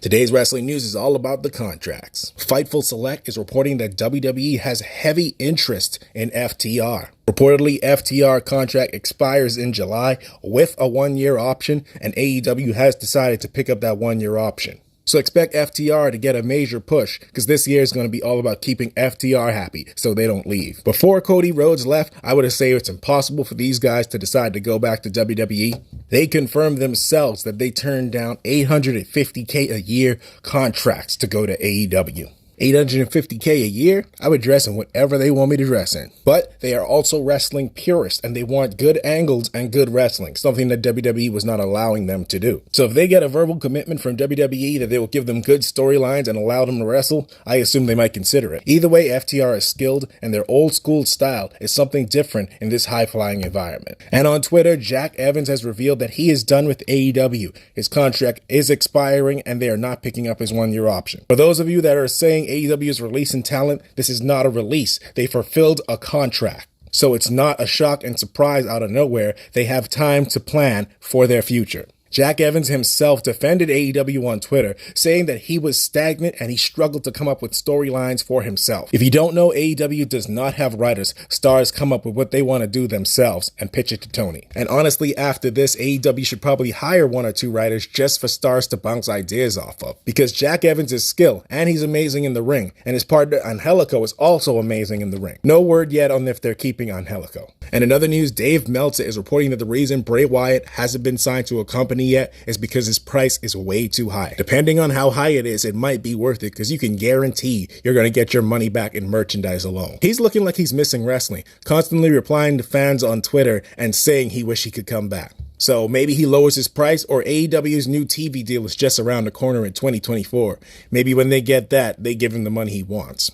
Today's wrestling news is all about the contracts. Fightful Select is reporting that WWE has heavy interest in FTR. Reportedly, FTR contract expires in July with a one-year option, and AEW has decided to pick up that one-year option. So expect FTR to get a major push, because this year is going to be all about keeping FTR happy so they don't leave. Before Cody Rhodes left, I would have said it's impossible for these guys to decide to go back to WWE. They confirmed themselves that they turned down $850K a year contracts to go to AEW. $850K a year, I would dress in whatever they want me to dress in. But they are also wrestling purists, and they want good angles and good wrestling, something that WWE was not allowing them to do. So if they get a verbal commitment from WWE that they will give them good storylines and allow them to wrestle, I assume they might consider it. Either way, FTR is skilled, and their old school style is something different in this high-flying environment. And on Twitter, Jack Evans has revealed that he is done with AEW. His contract is expiring, and they are not picking up his one-year option. For those of you that are saying AEW is releasing talent, this is not a release. They fulfilled a contract. So it's not a shock and surprise out of nowhere. They have time to plan for their future. Jack Evans himself defended AEW on Twitter, saying that he was stagnant and he struggled to come up with storylines for himself. If you don't know, AEW does not have writers. Stars come up with what they want to do themselves and pitch it to Tony. And honestly, after this, AEW should probably hire one or two writers just for stars to bounce ideas off of. Because Jack Evans is skilled and he's amazing in the ring, and his partner Angelico is also amazing in the ring. No word yet on if they're keeping Angelico. And in other news, Dave Meltzer is reporting that the reason Bray Wyatt hasn't been signed to a company yet is because his price is way too high. Depending on how high it is, it might be worth it, because you can guarantee you're going to get your money back in merchandise alone. He's looking like he's missing wrestling, constantly replying to fans on Twitter and saying he wish he could come back. So maybe he lowers his price, or AEW's new TV deal is just around the corner in 2024. Maybe when they get that, they give him the money he wants.